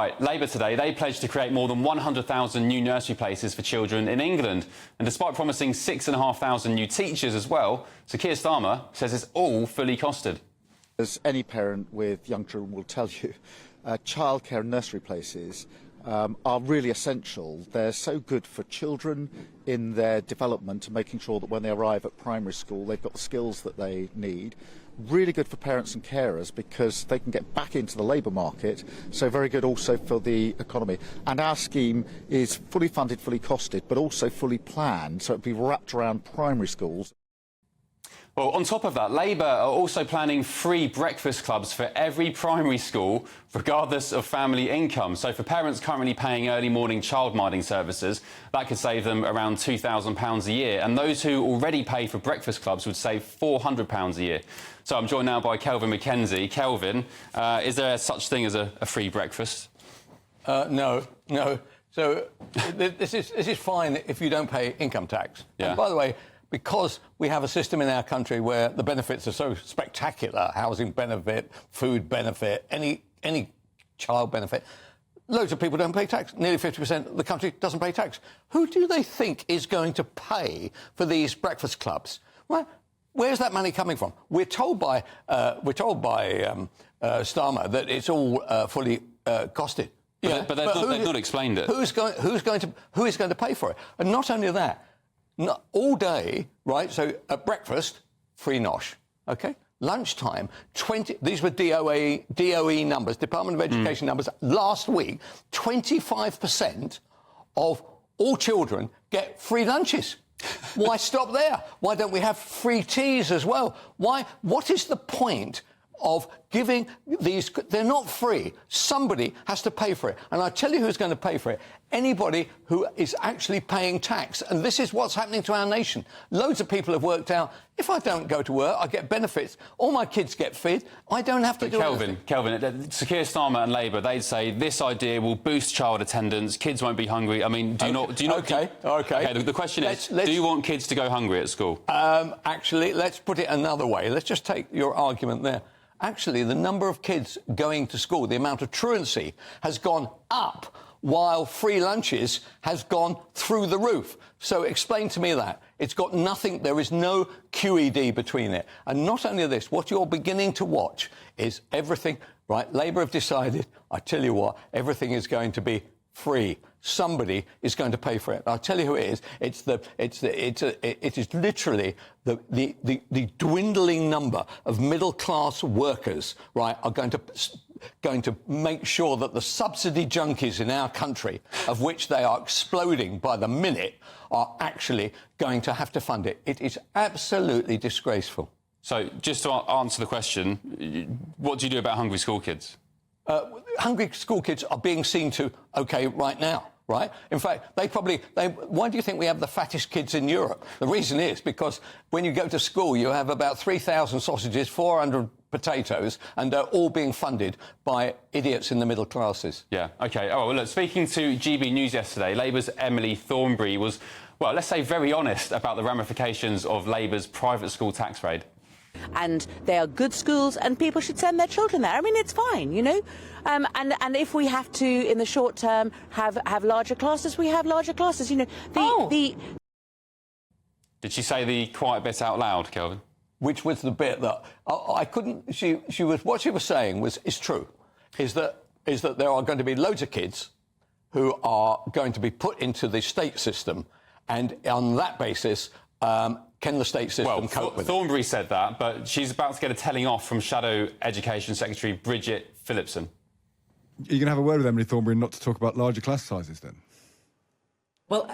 Right, Labour today, they pledged to create more than 100,000 new nursery places for children in England. And despite promising 6,500 new teachers as well, Sir Keir Starmer says it's all fully costed. As any parent with young children will tell you, childcare and nursery places are really essential. They're so good for children in their development and making sure that when they arrive at primary school they've got the skills that they need. Really good for parents and carers because they can get back into the labour market, so very good also for the economy. And our scheme is fully funded, fully costed, but also fully planned, so it'll be wrapped around primary schools. Well, on top of that, Labour are also planning free breakfast clubs for every primary school, regardless of family income. So for parents currently paying early morning childminding services, that could save them around £2,000 a year. And those who already pay for breakfast clubs would save £400 a year. So I'm joined now by Kelvin Mackenzie. Kelvin, is there such thing as a free breakfast? No. So this is fine if you don't pay income tax. Yeah. And by the way, because we have a system in our country where the benefits are so spectacular, housing benefit, food benefit, any child benefit, loads of people don't pay tax. Nearly 50% of the country doesn't pay tax. Who do they think is going to pay for these breakfast clubs? Well, where's that money coming from? We're told by Starmer that it's all fully costed. But they've not explained it. Who is going to pay for it? And not only that. Not all day, right? So at breakfast, free nosh, OK? Lunchtime, these were DOE numbers, Department of Education numbers. Last week, 25% of all children get free lunches. Why stop there? Why don't we have free teas as well? Why? What is the point of giving these? They're not free. Somebody has to pay for it. And I tell you who's going to pay for it. Anybody who is actually paying tax. And this is what's happening to our nation. Loads of people have worked out, if I don't go to work, I get benefits. All my kids get fed. I don't have to do anything. Kelvin, Sir Keir Starmer and Labour, they'd say this idea will boost child attendance, kids won't be hungry. I mean, do you not... OK. The question is, do you want kids to go hungry at school? Actually, let's put it another way. Let's just take your argument there. Actually, the number of kids going to school, the amount of truancy has gone up while free lunches has gone through the roof. So explain to me that. It's got nothing, there is no QED between it. And not only this, what you're beginning to watch is everything, right? Labour have decided, I tell you what, everything is going to be free. Somebody is going to pay for it. I'll tell you who it is. It is literally the dwindling number of middle-class workers, right, are going to make sure that the subsidy junkies in our country, of which they are exploding by the minute, are actually going to have to fund it. It is absolutely disgraceful. So, just to answer the question, what do you do about hungry school kids? Hungry school kids are being seen to OK right now, right? In fact, why do you think we have the fattest kids in Europe? The reason is because when you go to school, you have about 3,000 sausages, 400 potatoes, and they're all being funded by idiots in the middle classes. Yeah, OK. Oh, well, look, speaking to GBNews yesterday, Labour's Emily Thornberry was, well, let's say very honest about the ramifications of Labour's private school tax raid. And they are good schools and people should send their children there. I mean, it's fine, you know. And if we have to, in the short term, have larger classes, we have larger classes, you know. Did she say the quiet bit out loud, Kelvin? Which was the bit that I couldn't... What she was saying is true, is that there are going to be loads of kids who are going to be put into the state system, and on that basis... can the state system cope with it? Thornberry said that, but she's about to get a telling off from Shadow Education Secretary Bridget Phillipson. Are you going to have a word with Emily Thornberry not to talk about larger class sizes, then? Well,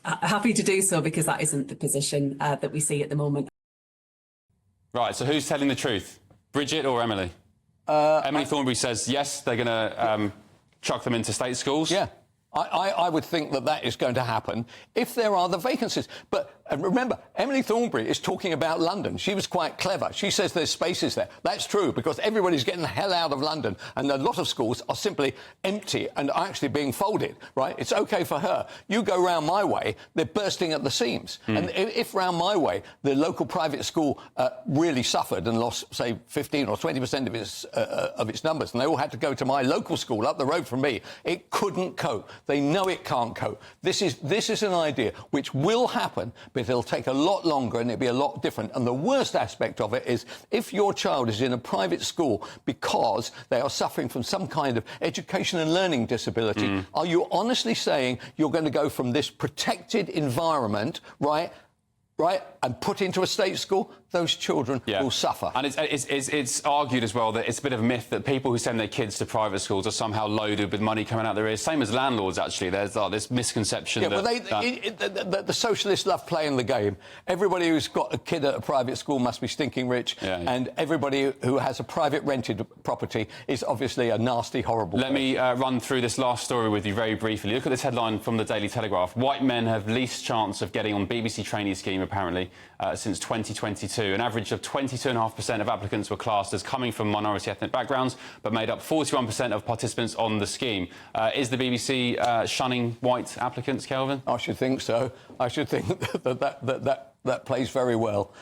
happy to do so, because that isn't the position that we see at the moment. Right, so who's telling the truth? Bridget or Emily? Emily Thornberry says, yes, they're going to chuck them into state schools. Yeah. I would think that is going to happen if there are the vacancies. But And remember, Emily Thornberry is talking about London. She was quite clever. She says there's spaces there. That's true, because everybody's getting the hell out of London, and a lot of schools are simply empty and are actually being folded, right? It's OK for her. You go round my way, they're bursting at the seams. And if round my way, the local private school really suffered and lost, say, 15 or 20% of its numbers, and they all had to go to my local school up the road from me, it couldn't cope. They know it can't cope. This is an idea which will happen, but it'll take a lot longer and it'll be a lot different. And the worst aspect of it is if your child is in a private school because they are suffering from some kind of education and learning disability, are you honestly saying you're going to go from this protected environment, right, and put into a state school? Those children will suffer. And it's argued as well that it's a bit of a myth that people who send their kids to private schools are somehow loaded with money coming out their ears. Same as landlords, actually. There's this misconception the socialists love playing the game. Everybody who's got a kid at a private school must be stinking rich, and everybody who has a private rented property is obviously a nasty, horrible Let me run through this last story with you very briefly. Look at this headline from the Daily Telegraph. White men have least chance of getting on BBC trainee scheme, apparently, since 2022. An average of 22.5% of applicants were classed as coming from minority ethnic backgrounds, but made up 41% of participants on the scheme. Is the BBC shunning white applicants, Kelvin? I should think so. I should think that plays very well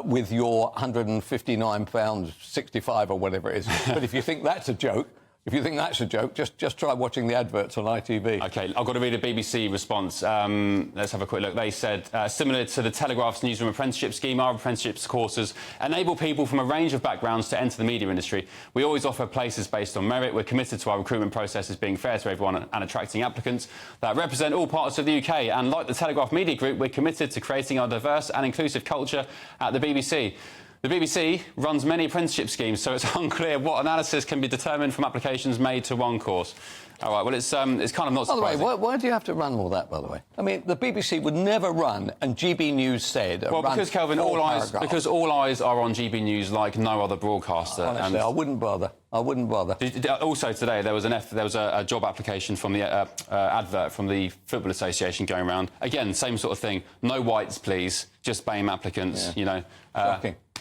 with your £159.65 or whatever it is. But if you think that's a joke, just try watching the adverts on ITV. OK, I've got to read a BBC response. Let's have a quick look. They said, similar to the Telegraph's newsroom apprenticeship scheme, our apprenticeships courses enable people from a range of backgrounds to enter the media industry. We always offer places based on merit. We're committed to our recruitment processes being fair to everyone and attracting applicants that represent all parts of the UK. And like the Telegraph Media Group, we're committed to creating our diverse and inclusive culture at the BBC. The BBC runs many apprenticeship schemes, so it's unclear what analysis can be determined from applications made to one course. All right, well, it's kind of not surprising. By the way, why do you have to run all that, by the way? I mean, the BBC would never run, and GBNews said... Well, because, Kelvin, all eyes are on GB like no other broadcaster. Honestly, I wouldn't bother. Also today, there was a job application from the advert from the Football Association going around. Again, same sort of thing. No whites, please. Just BAME applicants, you know. Shocking.